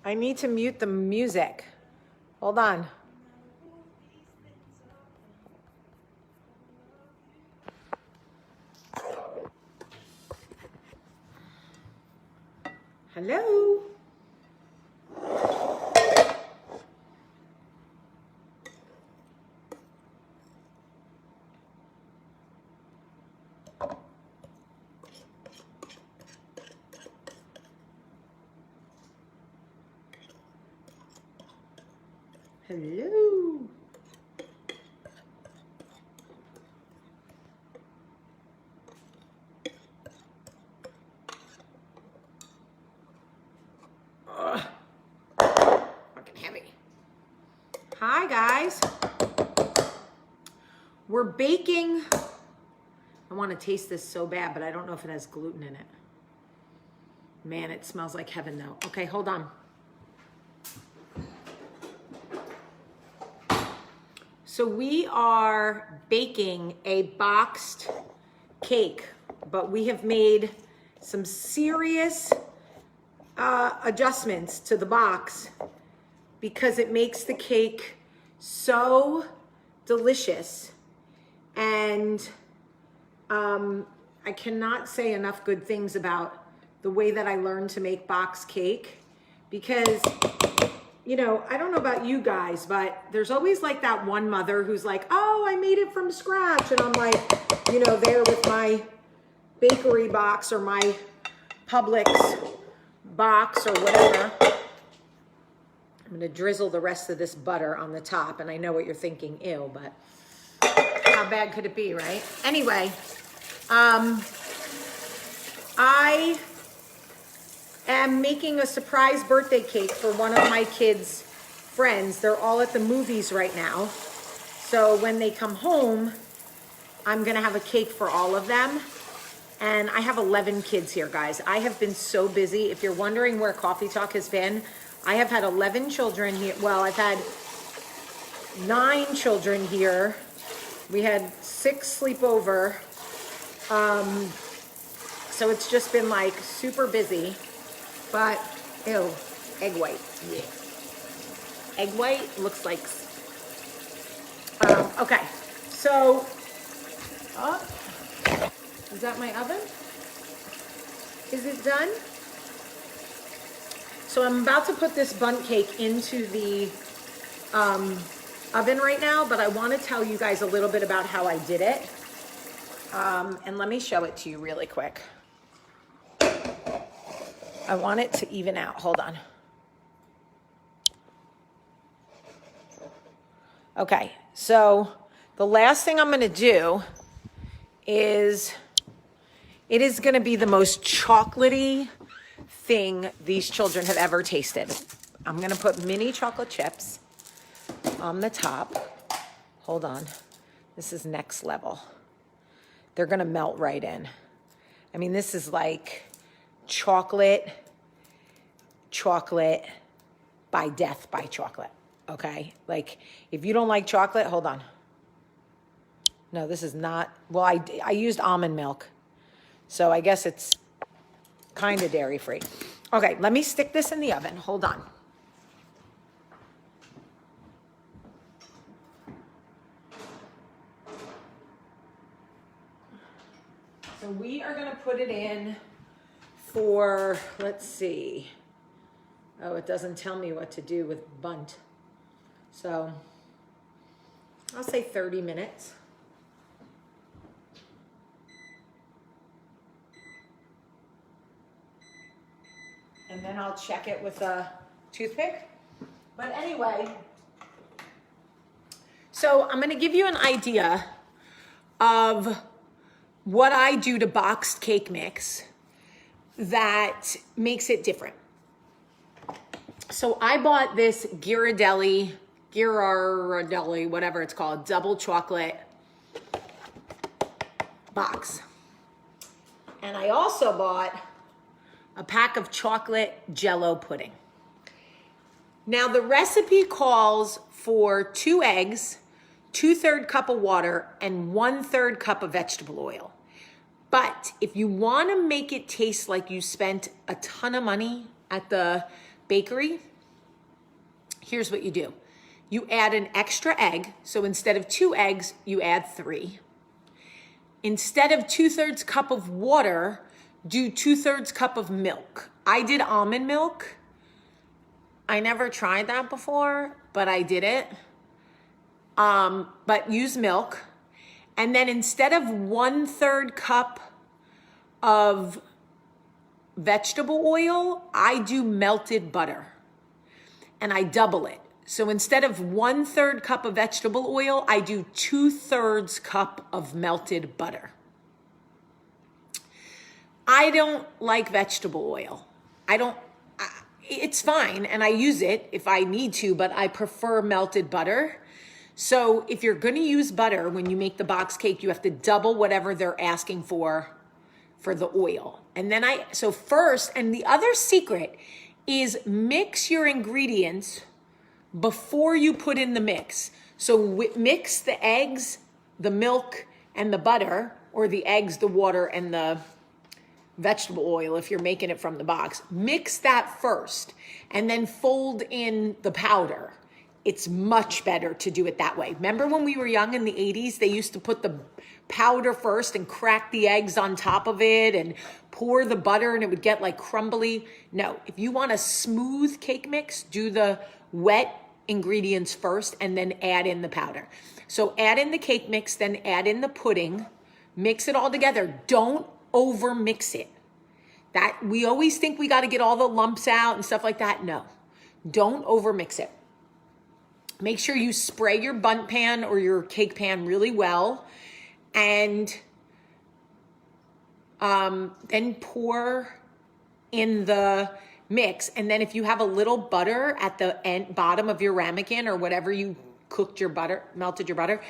I need to mute the music. Hold on. Hello? Hello? Ugh. Fucking heavy. Hi, guys. We're baking. I want to taste this so bad, but I don't know if it has gluten in it. Man, it smells like heaven, though. Okay, hold on. So we are baking a boxed cake, but we have made some serious adjustments to the box because it makes the cake so delicious. And I cannot say enough good things about the way that I learned to make box cake because, you know, I don't know about you guys, but there's always like that one mother who's like, oh, I made it from scratch. And I'm like, you know, there with my bakery box or my Publix box or whatever. I'm going to drizzle the rest of this butter on the top. And I know what you're thinking, ew, but how bad could it be, right? Anyway, I am making a surprise birthday cake for one of my kids' friends. They're all at the movies right now. So when they come home, I'm gonna have a cake for all of them. And I have 11 kids here, guys. I have been so busy. If you're wondering where Coffee Talk has been, I have had 11 children here. Well, I've had 9 children here. We had 6 sleep over. So it's just been like super busy. But, ew, egg white, yeah. Egg white looks like, okay, so, is that my oven? Is it done? So I'm about to put this bundt cake into the oven right now, but I want to tell you guys a little bit about how I did it. And let me show it to you really quick. I want it to even out. Hold on. Okay, so the last thing I'm going to do is, it is going to be the most chocolatey thing these children have ever tasted. I'm going to put mini chocolate chips on the top. Hold on. This is next level. They're going to melt right in. I mean, this is like chocolate by death by chocolate, okay? Like, if you don't like chocolate, hold on. No, this is not, well, I used almond milk, so I guess it's kind of dairy-free. Okay, let me stick this in the oven. Hold on. So we are going to put it in for, let's see. Oh, it doesn't tell me what to do with bundt. So I'll say 30 minutes. And then I'll check it with a toothpick. But anyway, so I'm going to give you an idea of what I do to boxed cake mix that makes it different. So I bought this Ghirardelli, whatever it's called, double chocolate box. And I also bought a pack of chocolate Jell-O pudding. Now the recipe calls for 2 eggs, 2/3 cup of water, and 1/3 cup of vegetable oil. But if you want to make it taste like you spent a ton of money at the bakery, here's what you do. You add an extra egg. So instead of 2 eggs, you add 3. Instead of 2/3 cup of water, do 2/3 cup of milk. I did almond milk. I never tried that before, but I did it. But use milk. And then instead of 1/3 cup of vegetable oil, I do melted butter. And I double it. So instead of 1/3 cup of vegetable oil, I do 2/3 cup of melted butter. I don't like vegetable oil. It's fine, and I use it if I need to, but I prefer melted butter. So if you're gonna use butter when you make the box cake, you have to double whatever they're asking for the oil. And then so first, and the other secret is mix your ingredients before you put in the mix. So mix the eggs, the milk, and the butter, or the eggs, the water, and the vegetable oil if you're making it from the box. Mix that first and then fold in the powder. It's much better to do it that way. Remember when we were young in the 80s, they used to put the powder first and crack the eggs on top of it and pour the butter and it would get like crumbly. No, if you want a smooth cake mix, do the wet ingredients first and then add in the powder. So add in the cake mix, then add in the pudding, mix it all together. Don't over mix it. That we always think we got to get all the lumps out and stuff like that. No, don't over mix it. Make sure you spray your bundt pan or your cake pan really well, and then pour in the mix. And then if you have a little butter at the bottom of your ramekin or whatever you cooked your butter, melted your butter,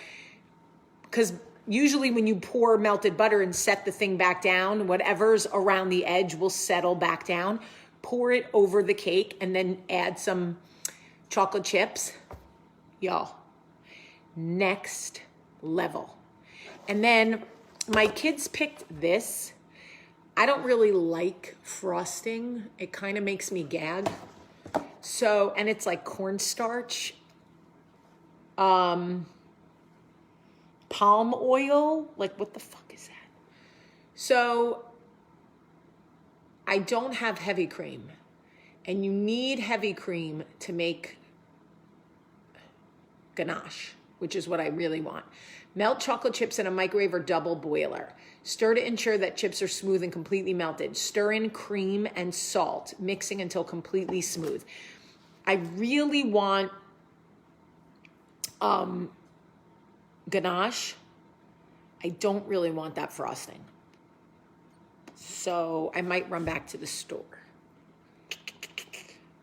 because usually when you pour melted butter and set the thing back down, whatever's around the edge will settle back down. Pour it over the cake and then add some chocolate chips. Y'all, next level. And then my kids picked this. I don't really like frosting. It kind of makes me gag. So, and it's like cornstarch. Palm oil, like what the fuck is that? So I don't have heavy cream, and you need heavy cream to make ganache, which is what I really want. Melt chocolate chips in a microwave or double boiler. Stir to ensure that chips are smooth and completely melted. Stir in cream and salt, mixing until completely smooth. I really want ganache. I don't really want that frosting. So I might run back to the store.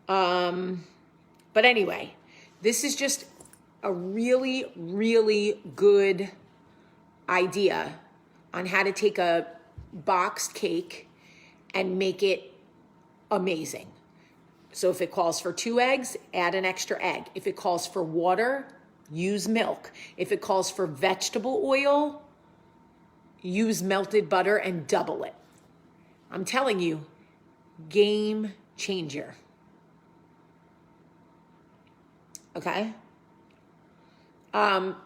But anyway, this is just a really, really good idea on how to take a boxed cake and make it amazing. So if it calls for 2 eggs, add an extra egg. If it calls for water, use milk. If it calls for vegetable oil, use melted butter and double it. I'm telling you, game changer. Okay?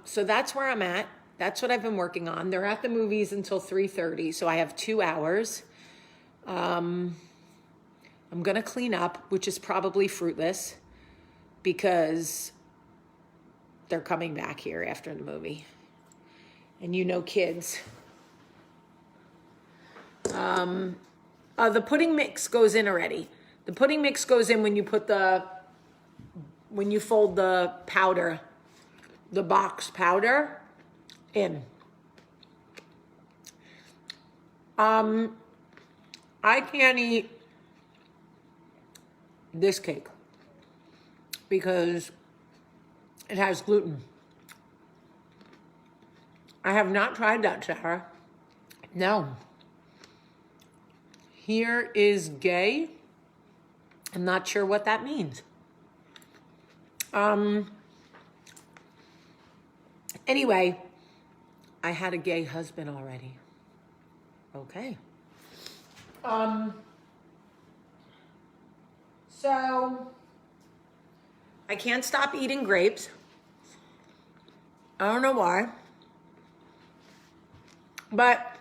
So that's where I'm at. That's what I've been working on. They're at the movies until 3:30, so I have 2 hours. I'm going to clean up, which is probably fruitless because they're coming back here after the movie. And you know kids. The pudding mix goes in already. The pudding mix goes in when you fold the powder, the box powder in. I can't eat this cake because it has gluten. I have not tried that, Sarah. No. Here is gay. I'm not sure what that means. Anyway, I had a gay husband already. Okay. So I can't stop eating grapes. I don't know why. But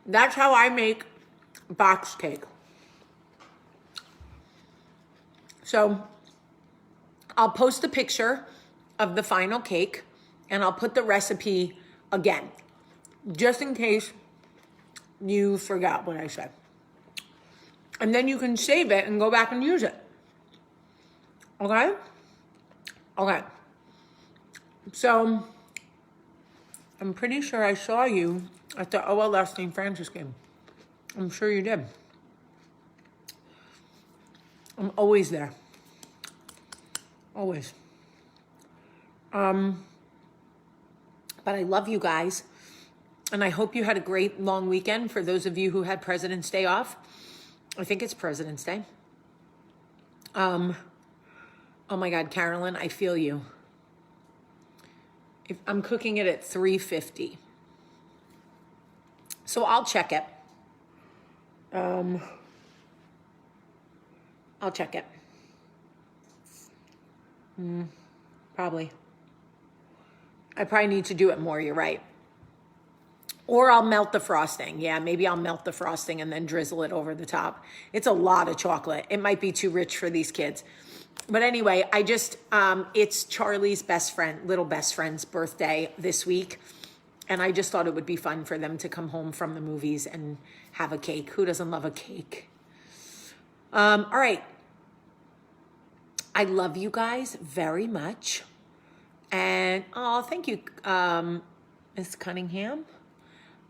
that's how I make box cake. So I'll post a picture of the final cake and I'll put the recipe again, just in case you forgot what I said. And then you can save it and go back and use it. Okay? Okay. So I'm pretty sure I saw you at the OLS St. Francis game. I'm sure you did. I'm always there. Always. But I love you guys. And I hope you had a great long weekend. For those of you who had President's Day off. I think it's President's Day. Oh my God, Carolyn, I feel you. I'm cooking it at 350. So I'll check it. I'll check it. Probably. I probably need to do it more, you're right. Or I'll melt the frosting. Yeah, maybe I'll melt the frosting and then drizzle it over the top. It's a lot of chocolate. It might be too rich for these kids. But anyway, I just, it's Charlie's little best friend's birthday this week. And I just thought it would be fun for them to come home from the movies and have a cake. Who doesn't love a cake? All right. I love you guys very much. And, oh, thank you, Ms. Cunningham.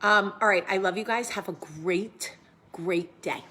All right, I love you guys. Have a great, great day.